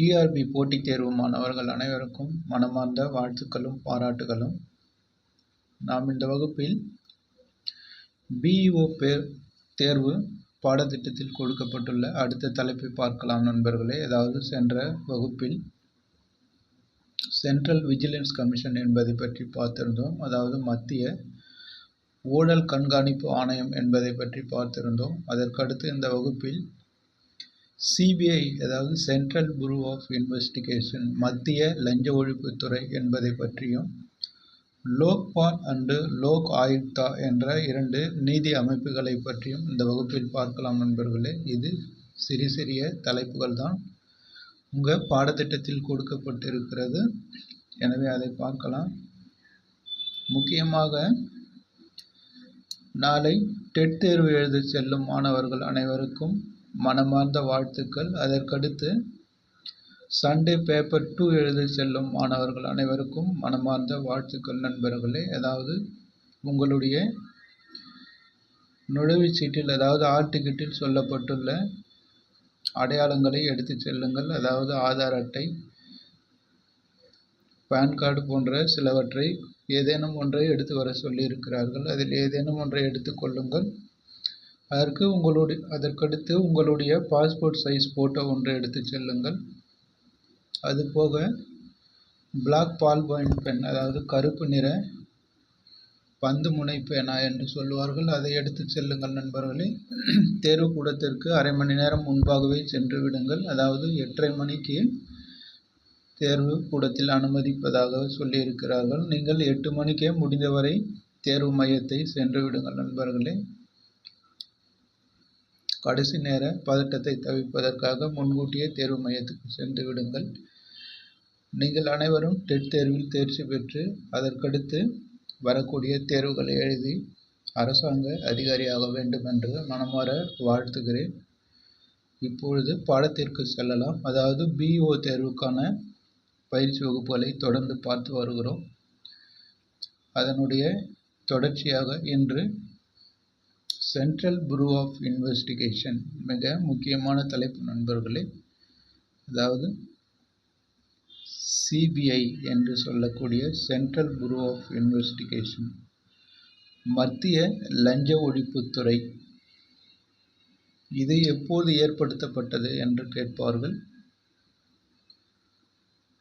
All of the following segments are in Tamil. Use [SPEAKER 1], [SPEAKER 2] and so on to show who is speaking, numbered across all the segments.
[SPEAKER 1] டிஆர்பி போட்டித் தேர்வு மாணவர்கள் அனைவருக்கும் மனமார்ந்த வாழ்த்துக்களும் பாராட்டுகளும். நாம் இந்த வகுப்பில் பிஇஓ தேர்வு பாடத்திட்டத்தில் கொடுக்கப்பட்டுள்ள அடுத்த தலைப்பை பார்க்கலாம் நண்பர்களே. அதாவது சென்ற வகுப்பில் சென்ட்ரல் விஜிலன்ஸ் கமிஷன் என்பதை பற்றி பார்த்திருந்தோம். அதாவது மத்திய ஊழல் கண்காணிப்பு ஆணையம் என்பதை பற்றி பார்த்திருந்தோம். அதற்கடுத்து இந்த வகுப்பில் சிபிஐ அதாவது சென்ட்ரல் புரூ ஆஃப் இன்வெஸ்டிகேஷன் மத்திய லஞ்ச ஒழிப்புத்துறை என்பதை பற்றியும், லோக்பால் அண்டு லோக் ஆயுக்தா என்ற 2 நீதி அமைப்புகளை பற்றியும் இந்த வகுப்பில் பார்க்கலாம் நண்பர்களே. இது சிறிய தலைப்புகள் தான் உங்கள் பாடத்திட்டத்தில் கொடுக்கப்பட்டிருக்கிறது. எனவே அதை பார்க்கலாம். முக்கியமாக நாளை டெட் தேர்வு எழுத செல்லும் மாணவர்கள் அனைவருக்கும் மனமார்ந்த வாழ்த்துக்கள். அதற்கடுத்து சண்டே பேப்பர் 2 எழுத செல்லும் மாணவர்கள் அனைவருக்கும் மனமார்ந்த வாழ்த்துக்கள் நண்பர்களே. அதாவது உங்களுடைய நுழைவுச்சீட்டில் அதாவது ஆல் டிக்கெட்டில் சொல்லப்பட்டுள்ள அடையாளங்களை எடுத்து செல்லுங்கள். அதாவது ஆதார் அட்டை, பேன் கார்டு போன்ற சிலவற்றை ஏதேனும் ஒன்றை எடுத்து வர சொல்லி இருக்கிறார்கள். அதில் ஏதேனும் ஒன்றை எடுத்து கொள்ளுங்கள். அதற்கடுத்து உங்களுடைய பாஸ்போர்ட் சைஸ் ஃபோட்டோ ஒன்றை எடுத்து செல்லுங்கள். அதுபோக பிளாக் பால் பாயிண்ட் பென் அதாவது கருப்பு நிற பந்து முனை பேனா என்று சொல்லுவார்கள், அதை எடுத்து செல்லுங்கள் நண்பர்களே. தேர்வு கூடத்திற்கு அரை மணி நேரம் முன்பாகவே சென்று விடுங்கள். அதாவது 8:30 மணிக்கு தேர்வு கூடத்தில் அனுமதிப்பதாக சொல்லியிருக்கிறார்கள். நீங்கள் 8 மணிக்கே முடிந்தவரை தேர்வு மையத்தை சென்று விடுங்கள் நண்பர்களே. கடைசி நேர பதட்டத்தை தவிர்ப்பதற்காக முன்கூட்டியே தேர்வு மையத்துக்கு சென்று விடுங்கள். நீங்கள் அனைவரும் டெட் தேர்வில் தேர்ச்சி பெற்று அதற்கடுத்து வரக்கூடிய தேர்வுகளை எழுதி அரசாங்க அதிகாரியாக வேண்டும் என்று மனமாற வாழ்த்துகிறேன். இப்பொழுது பாடத்திற்கு செல்லலாம். அதாவது பிஇஓ தேர்வுக்கான பயிற்சி வகுப்புகளை தொடர்ந்து பார்த்து வருகிறோம். அதனுடைய தொடர்ச்சியாக இன்று சென்ட்ரல் புரூ ஆஃப் இன்வெஸ்டிகேஷன் மிக முக்கியமான தலைப்பு நண்பர்களே. அதாவது சிபிஐ என்று சொல்லக்கூடிய சென்ட்ரல் புரூ ஆஃப் இன்வெஸ்டிகேஷன் மத்திய லஞ்ச ஒழிப்புத்துறை, இது எப்போது ஏற்படுத்தப்பட்டது என்று கேட்பார்கள்.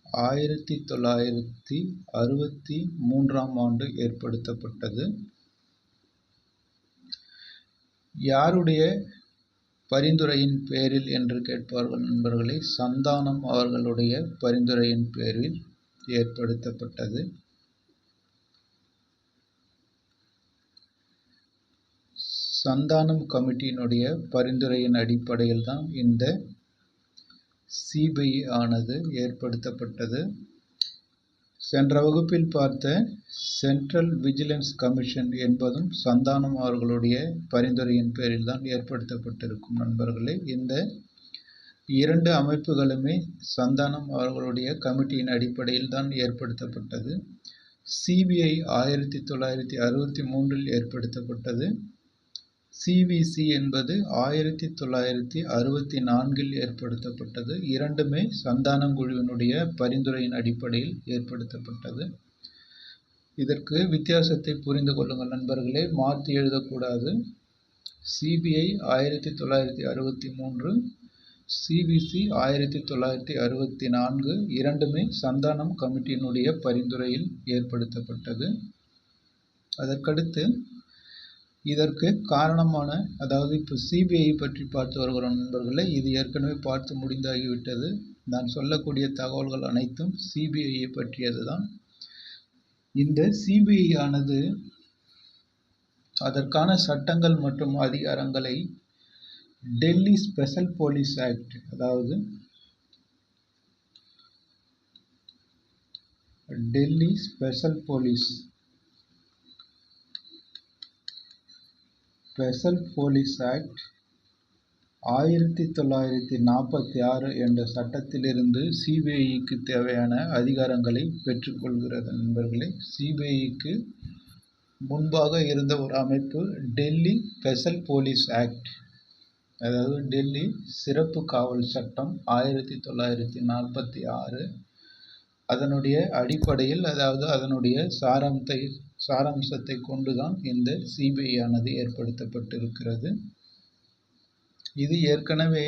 [SPEAKER 1] 1963ஆம் ஆண்டு ஏற்படுத்தப்பட்டது. யாருடைய பரிந்துரையின் பேரில் என்று கேட்பார்கள் நண்பர்களே. சந்தானம் அவர்களுடைய பரிந்துரையின் பேரில் ஏற்படுத்தப்பட்டது. சந்தானம் கமிட்டியினுடைய பரிந்துரையின் அடிப்படையில் தான் இந்த சிபிஐ ஆனது ஏற்படுத்தப்பட்டது. சென்ற வகுப்பில் பார்த்த சென்ட்ரல் விஜிலன்ஸ் கமிஷன் என்பதும் சந்தானம் அவர்களுடைய பரிந்துரையின் பேரில் தான் ஏற்படுத்தப்பட்டிருக்கும் நண்பர்களே. இந்த 2 அமைப்புகளுமே சந்தானம் அவர்களுடைய கமிட்டியின் அடிப்படையில் தான் ஏற்படுத்தப்பட்டது. சிபிஐ 1963இல் ஏற்படுத்தப்பட்டது. சிவிசி என்பது 1964இல் ஏற்படுத்தப்பட்டது. இரண்டுமே சந்தானம் குழுவினுடைய பரிந்துரையின் அடிப்படையில் ஏற்படுத்தப்பட்டது. இதற்கு வித்தியாசத்தை புரிந்து கொள்ளுங்கள் நண்பர்களே, மாற்றி எழுதக்கூடாது. சிபிஐ 1963, சிவிசி 1964, இரண்டுமே சந்தானம் கமிட்டியினுடைய பரிந்துரையில் ஏற்படுத்தப்பட்டது. அதற்கடுத்து இதற்கு காரணமான அதாவது இப்போ சிபிஐ பற்றி பார்த்து வருகிறோம் நண்பர்களே. இது ஏற்கனவே பார்த்து முடிந்தாகிவிட்டது. நான் சொல்லக்கூடிய தகவல்கள் அனைத்தும் சிபிஐயை பற்றியது தான். இந்த சிபிஐ ஆனது அதற்கான சட்டங்கள் மற்றும் அதிகாரங்களை டெல்லி ஸ்பெஷல் போலீஸ் ஆக்ட் அதாவது டெல்லி ஸ்பெஷல் போலீஸ் ஆக்ட் 1946 என்ற சட்டத்திலிருந்து சிபிஐக்கு தேவையான அதிகாரங்களை பெற்றுக்கொள்கிறது நண்பர்களே. சிபிஐக்கு முன்பாக இருந்த ஒரு அமைப்பு டெல்லி ஸ்பெஷல் போலீஸ் ஆக்ட். அதாவது டெல்லி சிறப்பு காவல் சட்டம் 1946 அதனுடைய அடிப்படையில், அதாவது அதனுடைய சாராம்சத்தை கொண்டுதான் இந்த சிபிஐ ஆனது ஏற்படுத்தப்பட்டிருக்கிறது. இது ஏற்கனவே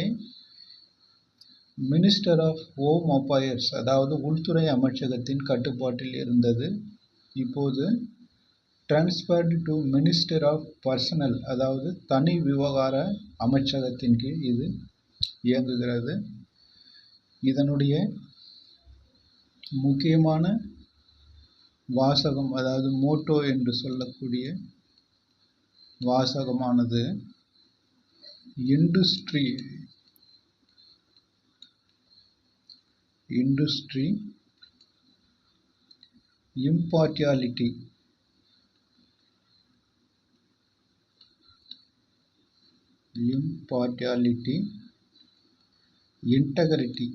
[SPEAKER 1] மினிஸ்டர் ஆஃப் ஹோம் அஃபயர்ஸ், அதாவது உள்துறை அமைச்சகத்தின் கட்டுப்பாட்டில் இருந்தது. இப்போது transferred to minister of personnel, அதாவது தனி விவகார அமைச்சகத்தின் கீழ் இது இயங்குகிறது. இதனுடைய முக்கியமான வாசகம், அதாவது மோட்டோ என்று சொல்லக்கூடிய வாசகமானது இண்டஸ்ட்ரி இம்பார்ட்டியாலிட்டி, இன்டெகிரிட்டி.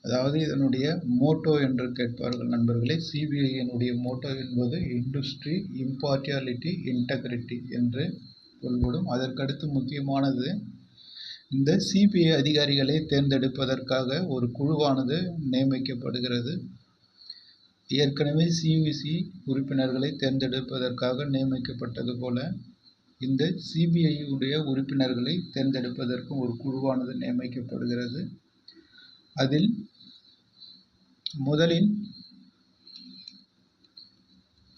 [SPEAKER 1] அதாவது இதனுடைய மோட்டோ என்று கேட்பார்கள் நண்பர்களே. சிபிஐயினுடைய மோட்டோ என்பது இண்டஸ்ட்ரி, இம்பார்ட்டியாலிட்டி, இன்டெகிரிட்டி என்று பொருள்படும். அதற்கடுத்து முக்கியமானது, இந்த சிபிஐ அதிகாரிகளை தேர்ந்தெடுப்பதற்காக ஒரு குழுவானது நியமிக்கப்படுகிறது. ஏற்கனவே சிவிசி உறுப்பினர்களை தேர்ந்தெடுப்பதற்காக நியமிக்கப்பட்டது போல இந்த சிபிஐ உறுப்பினர்களை தேர்ந்தெடுப்பதற்கு ஒரு குழுவானது நியமிக்கப்படுகிறது. அதில் முதலில்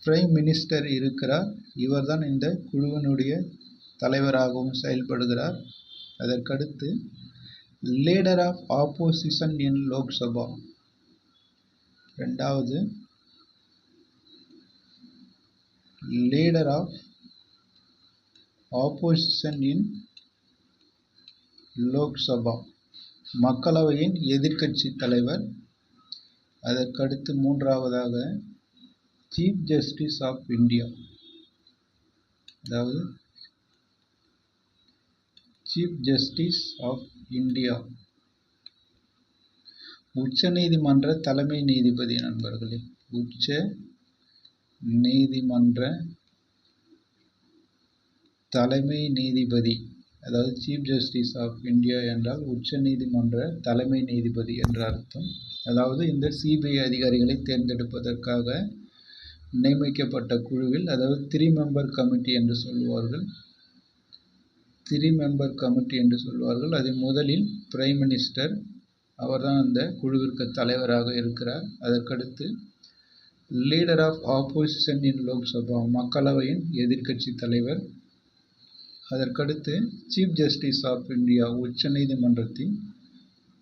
[SPEAKER 1] பிரைம் மினிஸ்டர் இருக்கிறார். இவர்தான் இந்த குழுவினுடைய தலைவராகவும் செயல்படுகிறார். அதற்கடுத்து லீடர் ஆஃப் ஆப்போசிஷன் இன் லோக்சபா, இரண்டாவது லீடர் ஆஃப் ஆப்போசிஷன் இன் லோக்சபா, மக்களவையின் எதிர்க்கட்சி தலைவர். அதற்கடுத்து மூன்றாவதாக சீஃப் ஜஸ்டிஸ் ஆஃப் இந்தியா, அதாவது சீஃப் ஜஸ்டிஸ் ஆஃப் இந்தியா, உச்ச நீதிமன்ற தலைமை நீதிபதி நண்பர்களே. உச்ச நீதிமன்ற தலைமை நீதிபதி, அதாவது சீஃப் ஜஸ்டிஸ் ஆஃப் இந்தியா என்றால் உச்ச நீதிமன்ற தலைமை நீதிபதி என்ற அர்த்தம். அதாவது இந்த சிபிஐ அதிகாரிகளை தேர்ந்தெடுப்பதற்காக நியமிக்கப்பட்ட குழுவில், அதாவது 3 மெம்பர் கமிட்டி என்று சொல்வார்கள். 3 மெம்பர் கமிட்டி என்று சொல்வார்கள். அதில் முதலில் பிரைம் மினிஸ்டர், அவர்தான் அந்த குழுவிற்கு தலைவராக இருக்கிறார். அதற்கடுத்து லீடர் ஆஃப் ஆப்போசிஷன் இன் லோக்சபா, மக்களவையின் எதிர்க்கட்சி தலைவர். அதற்கடுத்து சீஃப் ஜஸ்டிஸ் ஆஃப் இந்தியா, உச்ச நீதிமன்றத்தின்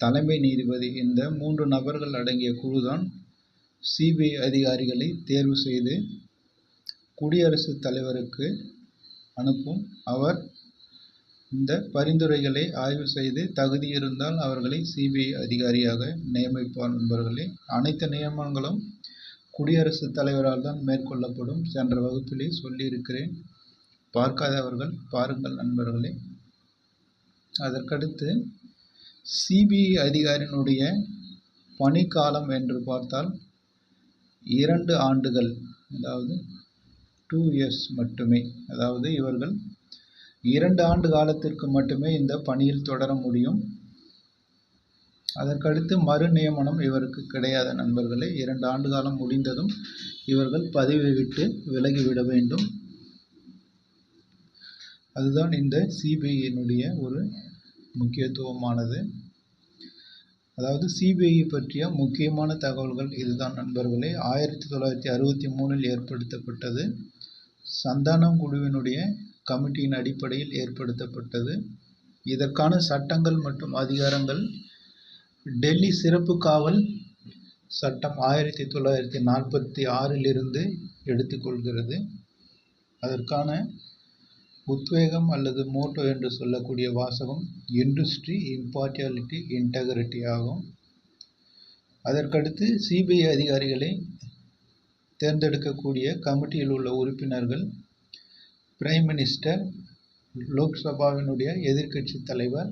[SPEAKER 1] தலைமை நீதிபதி. இந்த 3 நபர்கள் அடங்கிய குழுதான் சிபிஐ அதிகாரிகளை தேர்வு செய்து குடியரசுத் தலைவருக்கு அனுப்பும். அவர் இந்த பரிந்துரைகளை ஆய்வு செய்து தகுதி இருந்தால் அவர்களை சிபிஐ அதிகாரியாக நியமிப்பார் நண்பர்களே. அனைத்து நியமனங்களும் குடியரசுத் தலைவரால் தான் மேற்கொள்ளப்படும். சென்ற வகுப்பிலே சொல்லியிருக்கிறேன், பார்க்காதவர்கள் பாருங்கள் நண்பர்களே. அதற்கடுத்து சிபிஐ அதிகாரியினுடைய பணிக்காலம் என்று பார்த்தால் 2 ஆண்டுகள், அதாவது 2 years மட்டுமே. அதாவது இவர்கள் 2 ஆண்டு காலத்திற்கு மட்டுமே இந்த பணியில் தொடர முடியும். அதற்கடுத்து மறு நியமனம் இவருக்கு கிடையாது நண்பர்களே. 2 ஆண்டு காலம் முடிந்ததும் இவர்கள் பதவியை விட்டு விலகிவிட வேண்டும். அதுதான் இந்த சிபிஐயினுடைய ஒரு முக்கியத்துவமானது. அதாவது சிபிஐ பற்றிய முக்கியமான தகவல்கள் இதுதான் நண்பர்களே. 1963 ஏற்படுத்தப்பட்டது. சந்தானம் குழுவினுடைய கமிட்டியின் அடிப்படையில் ஏற்படுத்தப்பட்டது. இதற்கான சட்டங்கள் மற்றும் அதிகாரங்கள் டெல்லி சிறப்பு காவல் சட்டம் 1946 எடுத்துக்கொள்கிறது. அதற்கான உத்வேகம் அல்லது மோட்டோ என்று சொல்லக்கூடிய வாசகம் இண்டஸ்ட்ரி, இம்பார்ட்டியாலிட்டி, இன்டெகிரிட்டி ஆகும். அதற்கடுத்து சிபிஐ அதிகாரிகளை தேர்ந்தெடுக்கக்கூடிய கமிட்டியில் உள்ள உறுப்பினர்கள் பிரைம் மினிஸ்டர், லோக்சபாவினுடைய எதிர்க்கட்சி தலைவர்,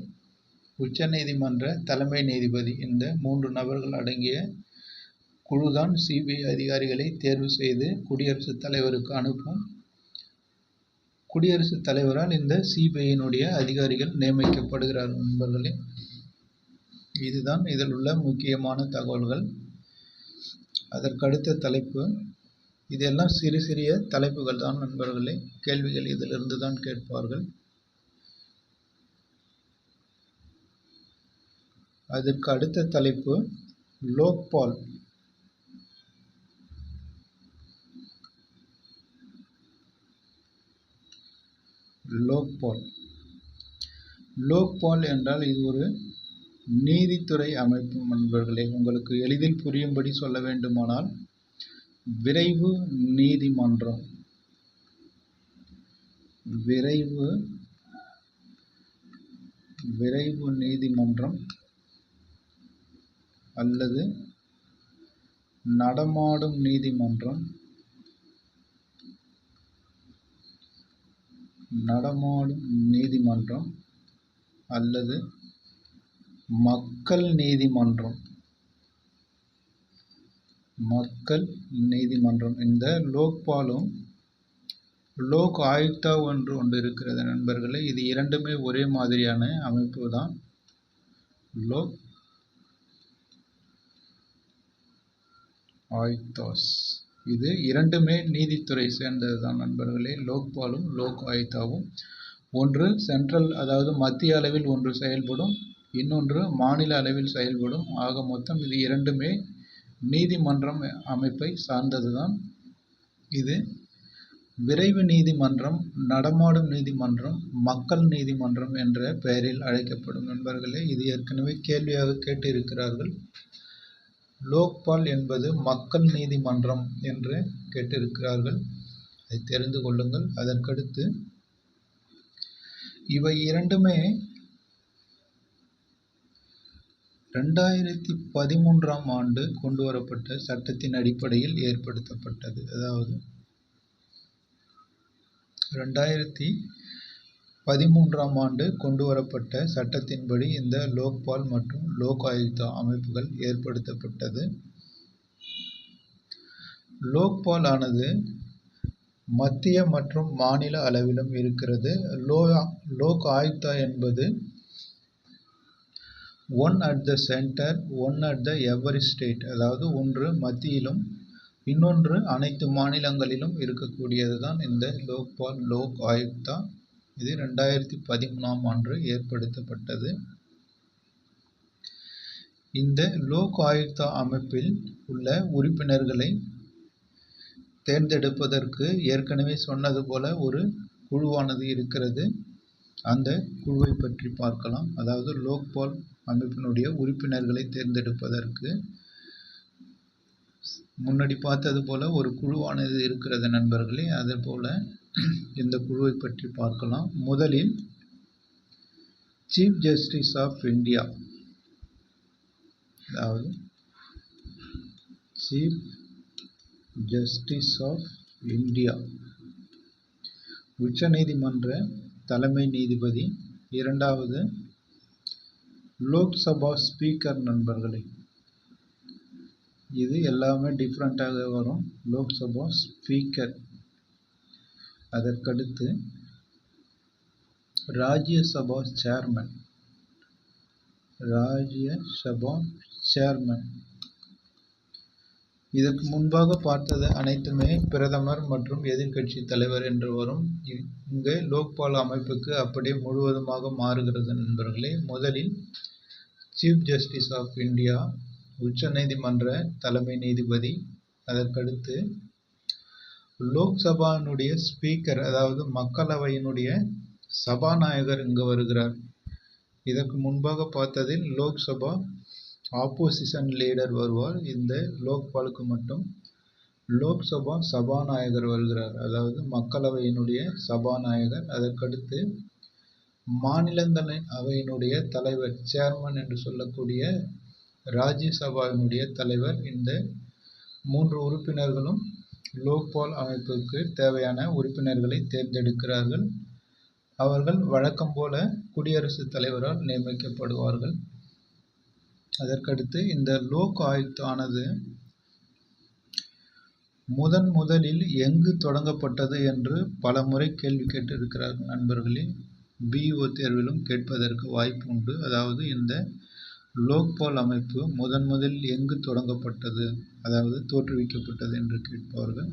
[SPEAKER 1] உச்ச நீதிமன்ற தலைமை நீதிபதி. இந்த 3 நபர்கள் அடங்கிய குழுதான் சிபிஐ அதிகாரிகளை தேர்வு செய்து குடியரசுத் தலைவருக்கு அனுப்பும். குடியரசுத் தலைவரால் இந்த சிபிஐயினுடைய அதிகாரிகள் நியமிக்கப்படுகிறார்கள் நண்பர்களே. இதுதான் இதில் உள்ள முக்கியமான தகவல்கள். அதற்கடுத்த தலைப்பு, இதெல்லாம் சிறு சிறிய தலைப்புகள் தான் நண்பர்களே. கேள்விகள் இதிலிருந்து தான் கேட்பார்கள். அதற்கு அடுத்த தலைப்பு லோக்பால். லோக்பால் என்றால் இது ஒரு நீதித்துறை அமைப்பு நண்பர்களே. உங்களுக்கு எளிதில் புரியும்படி சொல்ல வேண்டுமானால் விரைவு நீதிமன்றம், விரைவு நீதிமன்றம் அல்லது நடமாடும் நீதிமன்றம், அல்லது மக்கள் நீதிமன்றம். இந்த லோக்பாலும் லோக் ஆயுக்தா ஒன்று இருக்கிறது நண்பர்களே. இது இரண்டுமே ஒரே மாதிரியான அமைப்பு தான். லோக் ஆயுக்தாஸ், இது இரண்டுமே நீதித்துறை சேர்ந்தது தான் நண்பர்களே. லோக்பாலும் லோக் ஆயுக்தாவும் ஒன்று சென்ட்ரல், அதாவது மத்திய அளவில் ஒன்று செயல்படும், இன்னொன்று மாநில அளவில் செயல்படும். ஆக மொத்தம் இது இரண்டுமே நீதிமன்றம் அமைப்பை சார்ந்தது தான். இது விரைவு நீதிமன்றம், நடமாடும் நீதிமன்றம், மக்கள் நீதிமன்றம் என்ற பெயரில் அழைக்கப்படும் நண்பர்களே. இது ஏற்கனவே கேள்வியாக கேட்டிருக்கிறார்கள். லோக்பால் என்பது மக்கள் நீதிமன்றம் என்று கேட்டிருக்கிறார்கள். அதை தெரிந்து கொள்ளுங்கள். அதற்கடுத்து இவை இரண்டுமே 2013ஆம் ஆண்டு கொண்டுவரப்பட்ட சட்டத்தின் அடிப்படையில் ஏற்படுத்தப்பட்டது. அதாவது 2013ஆம் ஆண்டு கொண்டுவரப்பட்ட சட்டத்தின்படி இந்த லோக்பால் மற்றும் லோக் ஆயுக்தா அமைப்புகள் ஏற்படுத்தப்பட்டது. லோக்பால் ஆனது மத்திய மற்றும் மாநில அளவிலும் இருக்கிறது. லோக் ஆயுக்தா என்பது one at the centre, one at the every state, அதாவது ஒன்று மத்தியிலும் இன்னொன்று அனைத்து மாநிலங்களிலும் இருக்கக்கூடியது தான் இந்த லோக்பால் லோக் ஆயுக்தா. இது 2013ஆம் ஆண்டு ஏற்படுத்தப்பட்டது. இந்த லோக் ஆயுக்தா அமைப்பில் உள்ள உறுப்பினர்களை தேர்ந்தெடுப்பதற்கு ஏற்கனவே சொன்னது போல ஒரு குழுவானது இருக்கிறது. அந்த குழுவை பற்றி பார்க்கலாம். அதாவது லோக்பால் அமைப்பினுடைய உறுப்பினர்களை தேர்ந்தெடுப்பதற்கு முன்னாடி பார்த்தது போல ஒரு குழுவானது இருக்கிறது நண்பர்களே. அதே போல இந்த குழுவை பற்றி பார்க்கலாம். முதலில் சீஃப் ஜஸ்டிஸ் ஆஃப் இந்தியா, அதாவது சீஃப் ஜஸ்டிஸ் ஆஃப் இந்தியா, உச்ச நீதிமன்ற தலைமை நீதிபதி. இரண்டாவது லோக்சபா ஸ்பீக்கர் நண்பர்களே. இது எல்லாமே டிஃப்ரெண்ட்டாக வரும். லோக்சபா ஸ்பீக்கர். அதற்கடுத்து ராஜ்யசபா சேர்மன், இதற்கு முன்பாக பார்த்தது அனைத்துமே பிரதமர் மற்றும் எதிர்கட்சி தலைவர் என்று வரும். இங்கே லோக்பால் அமைப்புக்கு அப்படியே முழுவதுமாக மாறுகிறது நண்பர்களே. முதலில் சீஃப் ஜஸ்டிஸ் ஆஃப் இந்தியா, உச்ச நீதிமன்ற தலைமை நீதிபதி. அதற்கடுத்து லோக்சபாவினுடைய ஸ்பீக்கர், அதாவது மக்களவையினுடைய சபாநாயகர் இங்கு வருகிறார். இதற்கு முன்பாக பார்த்ததில் லோக்சபா ஆப்போசிஷன் லீடர் வருவார். இந்த லோக்பாலுக்கு மட்டும் லோக்சபா சபாநாயகர் வருகிறார், அதாவது மக்களவையினுடைய சபாநாயகர். அதற்கடுத்து மாநிலங்களவையினுடைய தலைவர், சேர்மன் என்று சொல்லக்கூடிய ராஜ்யசபாவினுடைய தலைவர். இந்த 3 உறுப்பினர்களும் லோக்பால் அமைப்புக்கு தேவையான உறுப்பினர்களை தேர்ந்தெடுக்கிறார்கள். அவர்கள் வழக்கம் போல குடியரசுத் தலைவரால் நியமிக்கப்படுவார்கள். அதற்கடுத்து இந்த லோக் ஆயுக்தா ஆனது முதலில் எங்கு தொடங்கப்பட்டது என்று பல முறை கேள்வி கேட்டிருக்கிறார்கள் நண்பர்களே. பிஇஓ தேர்விலும் கேட்பதற்கு வாய்ப்பு உண்டு. அதாவது இந்த லோக்பால் அமைப்பு முதலில் எங்கு தொடங்கப்பட்டது, அதாவது தோற்றுவிக்கப்பட்டது என்று கேட்பார்கள்.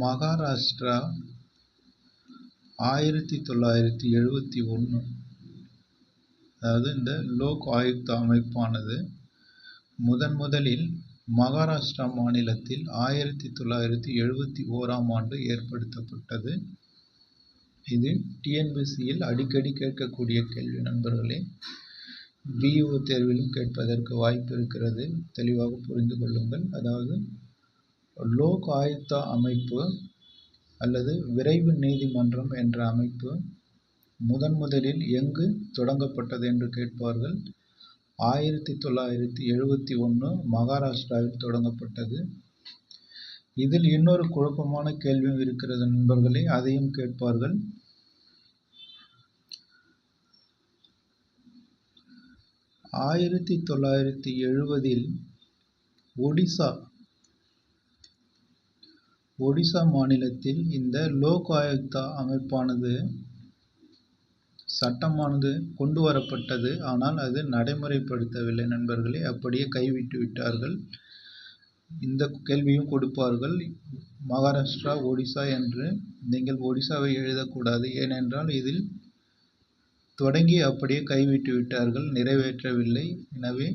[SPEAKER 1] மகாராஷ்டிரா 1971. அதாவது இந்த லோக் ஆயுக்தா அமைப்பானது முதலில் மகாராஷ்டிரா மாநிலத்தில் 1971ஆம் ஆண்டு ஏற்படுத்தப்பட்டது. இது டிஎன்பிஎஸ்சியில் அடிக்கடி கேட்கக்கூடிய கேள்வி நண்பர்களே. பிஇஓ தேர்விலும் கேட்பதற்கு வாய்ப்பு இருக்கிறது, தெளிவாக புரிந்து கொள்ளுங்கள். அதாவது லோக் ஆயுக்தா அமைப்பு அல்லது விரைவு நீதிமன்றம் என்ற அமைப்பு முதலில் எங்கு தொடங்கப்பட்டது என்று கேட்பார்கள். 1971 மகாராஷ்டிராவில் தொடங்கப்பட்டது. இதில் இன்னொரு குழப்பமான கேள்வியும் இருக்கிறது நண்பர்களே, அதையும் கேட்பார்கள். 1970 ஒடிசா மாநிலத்தில் இந்த லோக் ஆயுக்தா அமைப்பானது சட்டமானது கொண்டு வரப்பட்டது. ஆனால் அது நடைமுறைப்படுத்தவில்லை நண்பர்களே, அப்படியே கைவிட்டு விட்டார்கள். இந்த கேள்வியும் கொடுப்பார்கள். மகாராஷ்டிரா, ஒடிசா என்று நீங்கள் ஒடிசாவை எழுதக்கூடாது. ஏனென்றால் இதில் தொடங்கி அப்படியே கைவிட்டு விட்டார்கள், நிறைவேற்றவில்லை. எனவே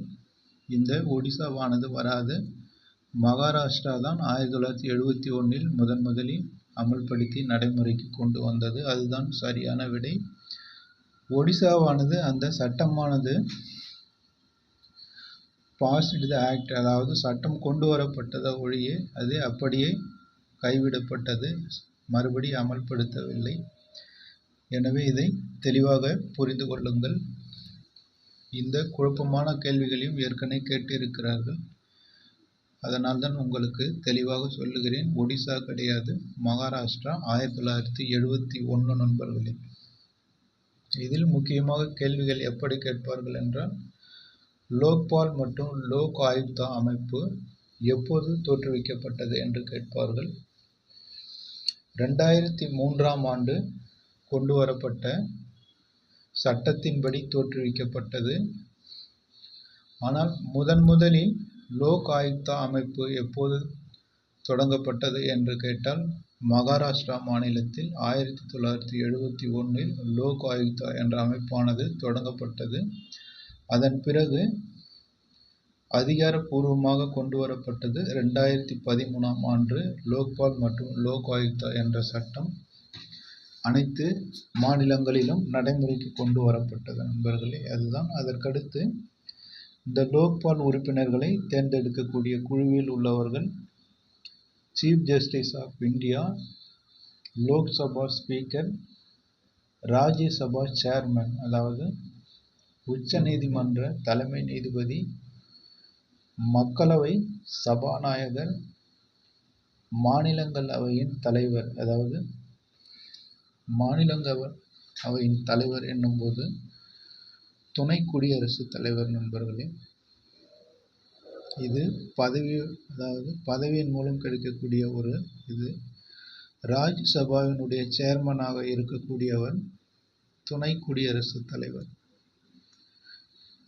[SPEAKER 1] இந்த ஒடிசாவானது வராது. மகாராஷ்டிரா தான் 1971 முதலில் அமல்படுத்தி நடைமுறைக்கு கொண்டு வந்தது. அதுதான் சரியான விடை. ஒடிசாவானது அந்த சட்டமானது பாஸ்டு த ஆக்ட், அதாவது சட்டம் கொண்டு வரப்பட்டதை ஒழிய அது அப்படியே கைவிடப்பட்டது, மறுபடி அமல்படுத்தவில்லை. எனவே இதை தெளிவாக புரிந்து கொள்ளுங்கள். இந்த குழப்பமான கேள்விகளையும் ஏற்கனவே கேட்டிருக்கிறார்கள். அதனால் தான் உங்களுக்கு தெளிவாக சொல்லுகிறேன். ஒடிசா கிடையாது, மகாராஷ்டிரா 1971 நண்பர்களே. இதில் முக்கியமாக கேள்விகள் எப்படி கேட்பார்கள் என்றால், லோக்பால் மற்றும் லோக் ஆயுக்தா அமைப்பு எப்போது தோற்றுவிக்கப்பட்டது என்று கேட்பார்கள். 2003ஆம் ஆண்டு கொண்டு வரப்பட்ட சட்டத்தின்படி தோற்றுவிக்கப்பட்டது. ஆனால் முதலில் லோக் ஆயுக்தா அமைப்பு எப்போது தொடங்கப்பட்டது என்று கேட்டால், மகாராஷ்டிரா மாநிலத்தில் 1971 லோக் ஆயுக்தா என்ற அமைப்பானது தொடங்கப்பட்டது. அதன் பிறகு அதிகாரப்பூர்வமாக கொண்டு வரப்பட்டது 2013ஆம் ஆண்டு. லோக்பால் மற்றும் லோக் ஆயுக்தா என்ற சட்டம் அனைத்து மாநிலங்களிலும் நடைமுறைக்கு கொண்டு வரப்பட்டது நண்பர்களே. அதுதான். அதற்கடுத்து இந்த லோக்பால் உறுப்பினர்களை தேர்ந்தெடுக்கக்கூடிய குழுவில் உள்ளவர்கள் chief justice of India, Lok Sabha speaker, Rajya Sabha chairman, அதாவது உச்ச நீதிமன்ற தலைமை நீதிபதி, மக்களவை சபாநாயகர், மாநிலங்களவையின் தலைவர். அதாவது மாநிலங்களவையின் தலைவர் என்னும்போது துணை குடியரசுத் தலைவர் நண்பர்களே. இது பதவியின் மூலம் கிடைக்கக்கூடிய ஒரு இது. ராஜ்யசபாவினுடைய சேர்மனாக இருக்கக்கூடியவர் துணை குடியரசுத் தலைவர்.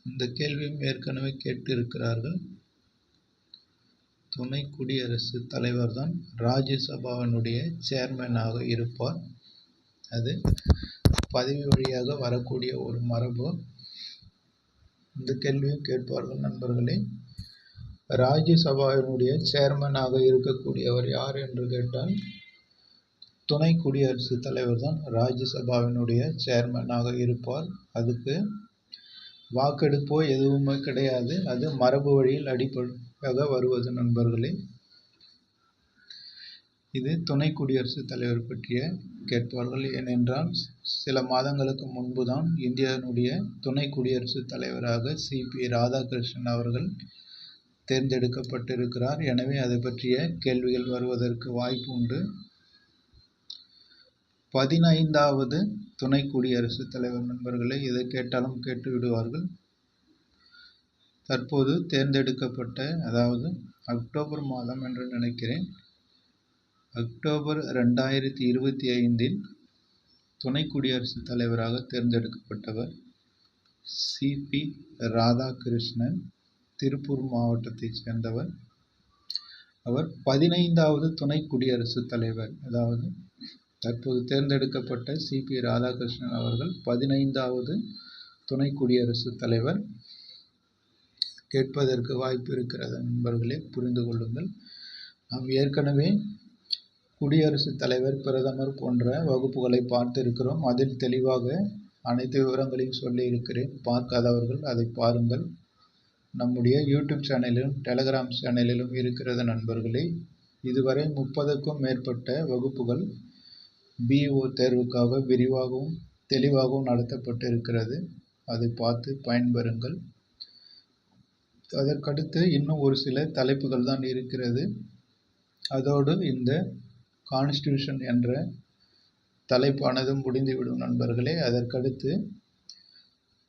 [SPEAKER 1] இந்த கேள்வியும் ஏற்கனவே கேட்டு இருக்கிறார்கள். துணை குடியரசுத் தலைவர் தான் ராஜ்யசபாவினுடைய சேர்மனாக இருப்பார். அது பதவி வழியாக வரக்கூடிய ஒரு மரபு. இந்த கேள்வியும் கேட்பார்கள் நண்பர்களே. ராஜ்யசபாவினுடைய சேர்மனாக இருக்கக்கூடியவர் யார் என்று கேட்டால், துணை குடியரசுத் தலைவர் தான் ராஜ்யசபாவினுடைய சேர்மனாக இருப்பார். அதுக்கு வாக்கெடுப்போ எதுவுமே கிடையாது. அது மரபு வழியில் அடிப்படையாக வருவது நண்பர்களே. இது துணை குடியரசுத் தலைவர் பற்றிய கேட்பார்கள். ஏனென்றால் சில மாதங்களுக்கு முன்புதான் இந்தியாவினுடைய துணை குடியரசுத் தலைவராக சிபி ராதாகிருஷ்ணன் அவர்கள் தேர்ந்தெடுக்கப்பட்டிருக்கிறார். எனவே அதை பற்றிய கேள்விகள் வருவதற்கு வாய்ப்பு உண்டு. 15வது துணை குடியரசுத் தலைவர் நண்பர்களே. இதை கேட்டாலும் கேட்டு விடுவார்கள். தற்போது தேர்ந்தெடுக்கப்பட்ட, அதாவது அக்டோபர் மாதம் என்று நினைக்கிறேன், அக்டோபர் 2025இல் துணை குடியரசுத் தலைவராக தேர்ந்தெடுக்கப்பட்டவர் சிபி ராதாகிருஷ்ணன், திருப்பூர் மாவட்டத்தைச் சேர்ந்தவர். அவர் 15வது துணை குடியரசுத் தலைவர். அதாவது தற்போது தேர்ந்தெடுக்கப்பட்ட சிபி ராதாகிருஷ்ணன் அவர்கள் 15வது துணை குடியரசுத் தலைவர். கேட்பதற்கு வாய்ப்பு இருக்கிறது நண்பர்களே, புரிந்து கொள்ளுங்கள். நாம் ஏற்கனவே குடியரசுத் தலைவர், பிரதமர் போன்ற வகுப்புகளை பார்த்திருக்கிறோம். அதில் தெளிவாக அனைத்து விவரங்களையும் சொல்லி இருக்கிறேன். பார்க்காதவர்கள் அதை பாருங்கள். நம்முடைய யூடியூப் சேனலிலும் டெலகிராம் சேனலிலும் இருக்கிறது நண்பர்களே. இதுவரை 30க்கும் மேற்பட்ட வகுப்புகள் பிஇஓ தேர்வுக்காக விரிவாகவும் தெளிவாகவும் நடத்தப்பட்டு இருக்கிறது. அதை பார்த்து பயன்பெறுங்கள். அதற்கடுத்து இன்னும் ஒரு சில தலைப்புகள் தான் இருக்கிறது. அதோடு இந்த கான்ஸ்டியூஷன் என்ற தலைப்பானது முடிந்துவிடும் நண்பர்களே. அதற்கடுத்து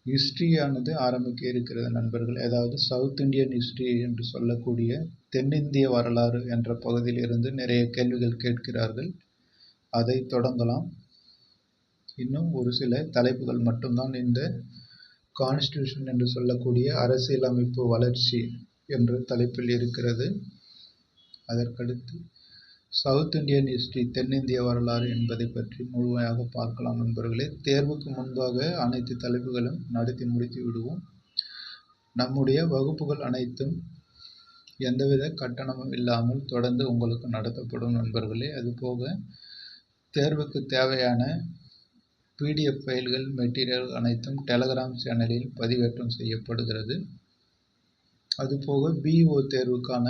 [SPEAKER 1] ஹிஸ்ட்ரியானது ஆரம்பிக்க இருக்கிறது நண்பர்களே. அதாவது சவுத் இந்தியன் ஹிஸ்ட்ரி என்று சொல்லக்கூடிய தென்னிந்திய வரலாறு என்ற பகுதியில் இருந்து நிறைய கேள்விகள் கேட்கிறார்கள். அதை தொடங்கலாம். இன்னும் ஒரு சில தலைப்புகள் மட்டும்தான் இந்த கான்ஸ்டியூஷன் என்று சொல்லக்கூடிய அரசியலமைப்பு வளர்ச்சி என்ற தலைப்பில் இருக்கிறது. அதற்கடுத்து சவுத் இந்தியன் ஹிஸ்ட்ரி, தென்னிந்திய வரலாறு என்பதை பற்றி முழுமையாக பார்க்கலாம் நண்பர்களே. தேர்வுக்கு முன்பாக அனைத்து தலைப்புகளும் நடத்தி முடித்து விடுவோம். நம்முடைய வகுப்புகள் அனைத்தும் எந்தவித கட்டணமும் இல்லாமல் தொடர்ந்து உங்களுக்கு நடத்தப்படும் நண்பர்களே. அதுபோக தேர்வுக்கு தேவையான பிடிஎஃப் ஃபைல்கள், மெட்டீரியல் அனைத்தும் டெலகிராம் சேனலில் பதிவேற்றம் செய்யப்படுகிறது. அதுபோக பிஇஓ தேர்வுக்கான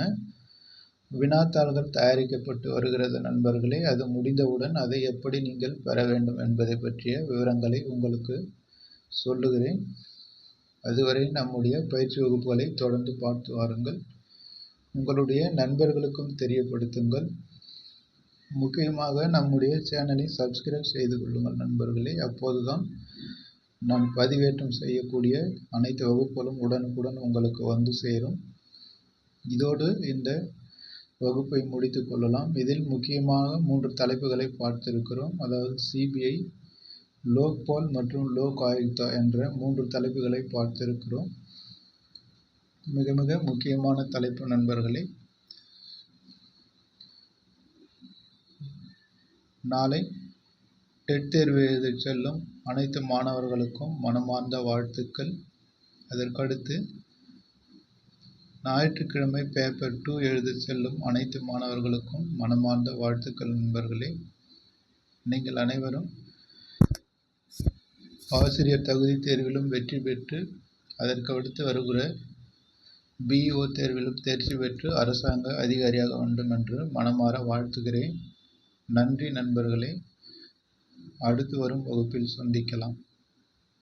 [SPEAKER 1] வினாத்தாள்கள் தயாரிக்கப்பட்டு வருகிறது நண்பர்களே. அது முடிந்தவுடன் அதை எப்படி நீங்கள் பெற வேண்டும் என்பதை பற்றிய விவரங்களை உங்களுக்கு சொல்லுகிறேன். அதுவரை நம்முடைய பயிற்சி வகுப்புகளை தொடர்ந்து பார்த்து வாருங்கள். உங்களுடைய நண்பர்களுக்கும் தெரியப்படுத்துங்கள். முக்கியமாக நம்முடைய சேனலை சப்ஸ்கிரைப் செய்து கொள்ளுங்கள் நண்பர்களே. அப்போதுதான் நான் பதிவேற்றம் செய்யக்கூடிய அனைத்து வகுப்புகளும் உடனுக்குடன் உங்களுக்கு வந்து சேரும். இதோடு இந்த வகுப்பை முடித்து கொள்ளலாம். இதில் முக்கியமாக 3 தலைப்புகளை பார்த்திருக்கிறோம். அதாவது சிபிஐ, லோக்பால் மற்றும் லோக் ஆயுக்தா என்ற 3 தலைப்புகளை பார்த்திருக்கிறோம். மிக மிக முக்கியமான தலைப்பு நண்பர்களே. நாளை டெட் தேர்வு எழுத செல்லும் அனைத்து மாணவர்களுக்கும் மனமார்ந்த வாழ்த்துக்கள். அதற்கடுத்து ஞாயிற்றுக்கிழமை பேப்பர் 2 எழுத செல்லும் அனைத்து மாணவர்களுக்கும் மனமார்ந்த வாழ்த்துக்கள் நண்பர்களே. நீங்கள் அனைவரும் ஆசிரியர் தகுதி தேர்விலும் வெற்றி பெற்று, அதற்கு அடுத்து வருகிற பிஇஓ தேர்விலும் தேர்ச்சி பெற்று அரசாங்க அதிகாரியாக வேண்டும் என்று மனமாற வாழ்த்துகிறேன். நன்றி நண்பர்களே. அடுத்து வரும் வகுப்பில் சந்திக்கலாம்.